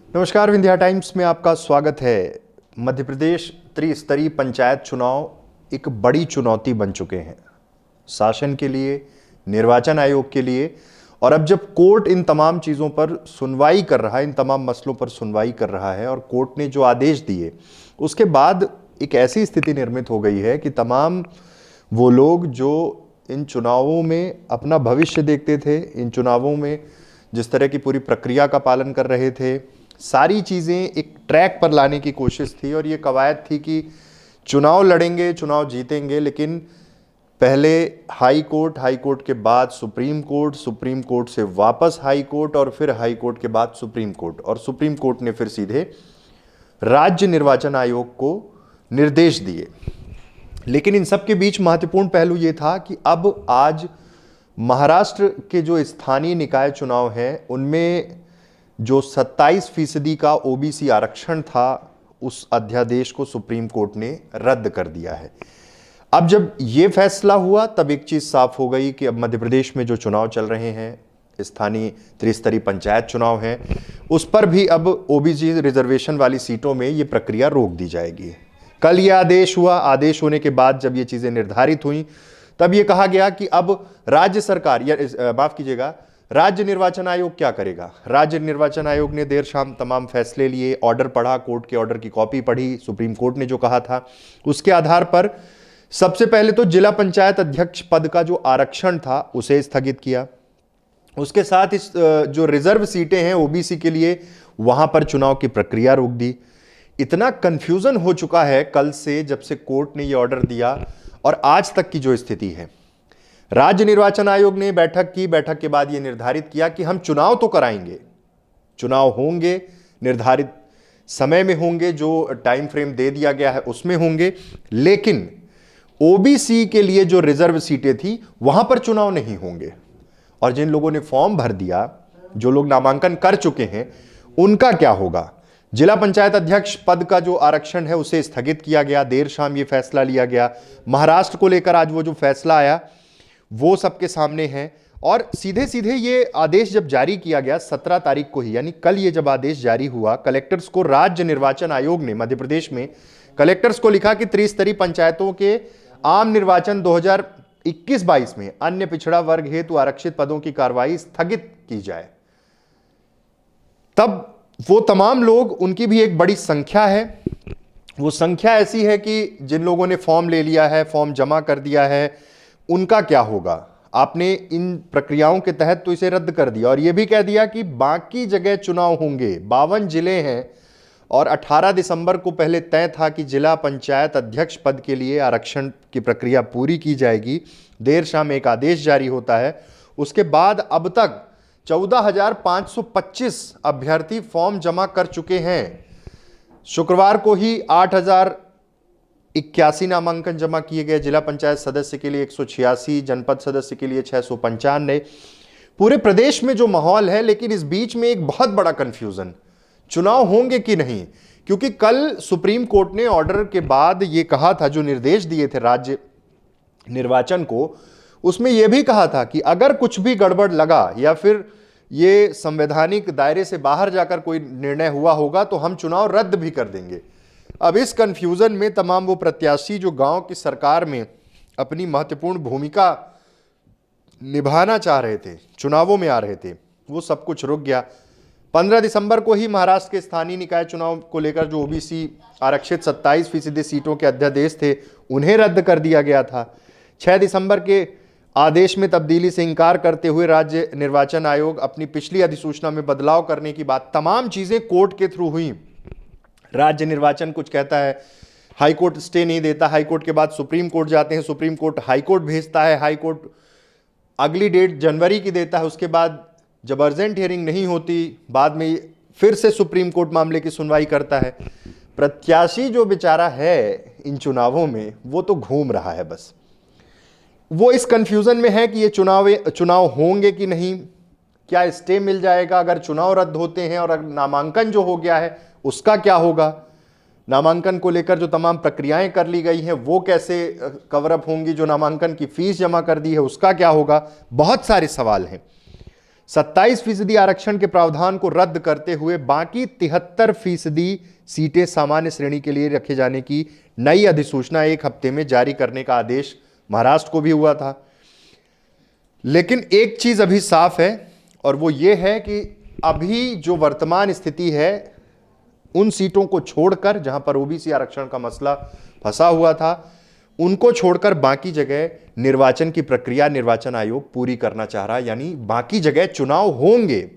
नमस्कार, विंध्या टाइम्स में आपका स्वागत है। मध्य प्रदेश त्रिस्तरीय पंचायत चुनाव एक बड़ी चुनौती बन चुके हैं शासन के लिए, निर्वाचन आयोग के लिए। और अब जब कोर्ट इन तमाम चीज़ों पर सुनवाई कर रहा है, इन तमाम मसलों पर सुनवाई कर रहा है और कोर्ट ने जो आदेश दिए, उसके बाद एक ऐसी स्थिति निर्मित हो गई है कि तमाम वो लोग जो इन चुनावों में अपना भविष्य देखते थे, इन चुनावों में जिस तरह की पूरी प्रक्रिया का पालन कर रहे थे, सारी चीज़ें एक ट्रैक पर लाने की कोशिश थी और ये कवायद थी कि चुनाव लड़ेंगे, चुनाव जीतेंगे, लेकिन पहले हाई कोर्ट के बाद सुप्रीम कोर्ट से वापस हाई कोर्ट और फिर हाई कोर्ट के बाद सुप्रीम कोर्ट, और सुप्रीम कोर्ट ने फिर सीधे राज्य निर्वाचन आयोग को निर्देश दिए। लेकिन इन सब के बीच महत्वपूर्ण पहलू ये था कि अब आज महाराष्ट्र के जो स्थानीय निकाय चुनाव हैं, उनमें जो 27% का ओबीसी आरक्षण था, उस अध्यादेश को सुप्रीम कोर्ट ने रद्द कर दिया है। अब जब ये फैसला हुआ तब एक चीज साफ हो गई कि अब मध्य प्रदेश में जो चुनाव चल रहे हैं, स्थानीय त्रिस्तरीय पंचायत चुनाव हैं, उस पर भी अब ओबीसी रिजर्वेशन वाली सीटों में ये प्रक्रिया रोक दी जाएगी। कल ये आदेश हुआ। आदेश होने के बाद जब ये चीजें निर्धारित हुई तब ये कहा गया कि अब राज्य सरकार या माफ कीजिएगा, राज्य निर्वाचन आयोग क्या करेगा। राज्य निर्वाचन आयोग ने देर शाम तमाम फैसले लिए, ऑर्डर पढ़ा, कोर्ट के ऑर्डर की कॉपी पढ़ी, सुप्रीम कोर्ट ने जो कहा था उसके आधार पर सबसे पहले तो जिला पंचायत अध्यक्ष पद का जो आरक्षण था उसे स्थगित किया। उसके साथ इस जो रिजर्व सीटें हैं ओबीसी के लिए, वहां पर चुनाव की प्रक्रिया रोक दी। इतना कंफ्यूजन हो चुका है कल से, जब से कोर्ट ने ये ऑर्डर दिया और आज तक की जो स्थिति है। राज्य निर्वाचन आयोग ने बैठक की, बैठक के बाद यह निर्धारित किया कि हम चुनाव तो कराएंगे, चुनाव होंगे, निर्धारित समय में होंगे, जो टाइम फ्रेम दे दिया गया है उसमें होंगे, लेकिन ओबीसी के लिए जो रिजर्व सीटें थी वहां पर चुनाव नहीं होंगे। और जिन लोगों ने फॉर्म भर दिया, जो लोग नामांकन कर चुके हैं, उनका क्या होगा। जिला पंचायत अध्यक्ष पद का जो आरक्षण है उसे स्थगित किया गया। देर शाम ये फैसला लिया गया। महाराष्ट्र को लेकर आज वो जो फैसला आया वो सबके सामने है। और सीधे सीधे ये आदेश जब जारी किया गया 17 तारीख को ही, यानी कल ये जब आदेश जारी हुआ, कलेक्टर्स को राज्य निर्वाचन आयोग ने मध्य प्रदेश में कलेक्टर्स को लिखा कि त्रिस्तरीय पंचायतों के आम निर्वाचन 2021-22 में अन्य पिछड़ा वर्ग हेतु आरक्षित पदों की कार्रवाई स्थगित की जाए। तब वो तमाम लोग, उनकी भी एक बड़ी संख्या है। वो संख्या ऐसी है कि जिन लोगों ने फॉर्म ले लिया है, फॉर्म जमा कर दिया है, उनका क्या होगा। आपने इन प्रक्रियाओं के तहत तो इसे रद्द कर दिया और यह भी कह दिया कि बाकी जगह चुनाव होंगे। 52 जिले हैं और 18 दिसंबर को पहले तय था कि जिला पंचायत अध्यक्ष पद के लिए आरक्षण की प्रक्रिया पूरी की जाएगी। देर शाम एक आदेश जारी होता है। उसके बाद अब तक 14,525 अभ्यर्थी फॉर्म जमा कर चुके हैं। शुक्रवार को ही 8,081 नामांकन जमा किए गए। जिला पंचायत सदस्य के लिए 186, जनपद सदस्य के लिए 695। पूरे प्रदेश में जो माहौल है, लेकिन इस बीच में एक बहुत बड़ा कंफ्यूजन, चुनाव होंगे कि नहीं। क्योंकि कल सुप्रीम कोर्ट ने ऑर्डर के बाद यह कहा था, जो निर्देश दिए थे राज्य निर्वाचन को, उसमें यह भी कहा था कि अगर कुछ भी गड़बड़ लगा या फिर ये संवैधानिक दायरे से बाहर जाकर कोई निर्णय हुआ होगा तो हम चुनाव रद्द भी कर देंगे। अब इस कंफ्यूजन में तमाम वो प्रत्याशी जो गांव की सरकार में अपनी महत्वपूर्ण भूमिका निभाना चाह रहे थे, चुनावों में आ रहे थे, वो सब कुछ रुक गया। 15 दिसंबर को ही महाराष्ट्र के स्थानीय निकाय चुनाव को लेकर जो ओबीसी आरक्षित 27% सीटों के अध्यादेश थे, उन्हें रद्द कर दिया गया था। 6 दिसंबर के आदेश में तब्दीली से इंकार करते हुए राज्य निर्वाचन आयोग अपनी पिछली अधिसूचना में बदलाव करने की बात, तमाम चीजें कोर्ट के थ्रू हुई। राज्य निर्वाचन कुछ कहता है, हाई कोर्ट स्टे नहीं देता, हाई कोर्ट के बाद सुप्रीम कोर्ट जाते हैं, सुप्रीम कोर्ट हाई कोर्ट भेजता है, हाई कोर्ट अगली डेट जनवरी की देता है। उसके बाद जब अर्जेंट हियरिंग नहीं होती, बाद में फिर से सुप्रीम कोर्ट मामले की सुनवाई करता है। प्रत्याशी जो बेचारा है इन चुनावों में, वो तो घूम रहा है बस। वो इस कंफ्यूजन में है कि ये चुनाव होंगे कि नहीं, क्या स्टे मिल जाएगा अगर चुनाव रद्द होते हैं, और नामांकन जो हो गया है उसका क्या होगा। नामांकन को लेकर जो तमाम प्रक्रियाएं कर ली गई हैं वो कैसे कवर अप होंगी, जो नामांकन की फीस जमा कर दी है उसका क्या होगा। बहुत सारे सवाल हैं। 27% आरक्षण के प्रावधान को रद्द करते हुए बाकी 73% सीटें सामान्य श्रेणी के लिए रखे जाने की नई अधिसूचना 1 हफ्ते में जारी करने का आदेश महाराष्ट्र को भी हुआ था। लेकिन एक चीज अभी साफ है और वो ये है कि अभी जो वर्तमान स्थिति है, उन सीटों को छोड़कर जहां पर ओबीसी आरक्षण का मसला फंसा हुआ था, उनको छोड़कर बाकी जगह निर्वाचन की प्रक्रिया निर्वाचन आयोग पूरी करना चाह रहा है, यानी बाकी जगह चुनाव होंगे।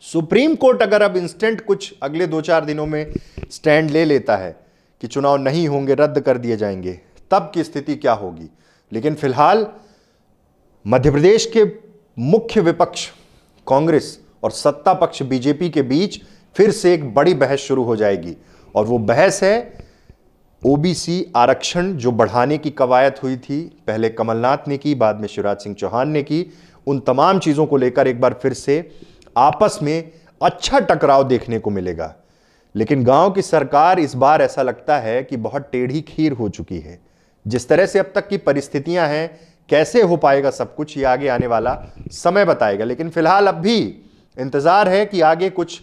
सुप्रीम कोर्ट अगर अब इंस्टेंट कुछ अगले 2-4 दिनों में स्टैंड ले लेता है कि चुनाव नहीं होंगे, रद्द कर दिए जाएंगे, तब की स्थिति क्या होगी। लेकिन फिलहाल मध्य प्रदेश के मुख्य विपक्ष कांग्रेस और सत्ता पक्ष बीजेपी के बीच फिर से एक बड़ी बहस शुरू हो जाएगी और वो बहस है ओबीसी आरक्षण जो बढ़ाने की कवायद हुई थी, पहले कमलनाथ ने की, बाद में शिवराज सिंह चौहान ने की। उन तमाम चीजों को लेकर एक बार फिर से आपस में अच्छा टकराव देखने को मिलेगा। लेकिन गांव की सरकार इस बार ऐसा लगता है कि बहुत टेढ़ी खीर हो चुकी है। जिस तरह से अब तक की परिस्थितियां हैं, कैसे हो पाएगा सब कुछ, ये आगे आने वाला समय बताएगा। लेकिन फिलहाल अब भी इंतजार है कि आगे कुछ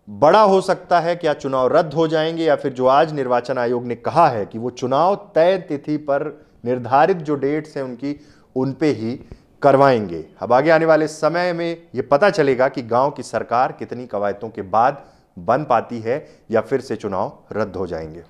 बड़ा हो सकता है। क्या चुनाव रद्द हो जाएंगे या फिर जो आज निर्वाचन आयोग ने कहा है कि वो चुनाव तय तिथि पर निर्धारित जो डेट्स हैं उनकी, उन पे ही करवाएंगे। अब आगे आने वाले समय में ये पता चलेगा कि गांव की सरकार कितनी कवायदों के बाद बन पाती है या फिर से चुनाव रद्द हो जाएंगे।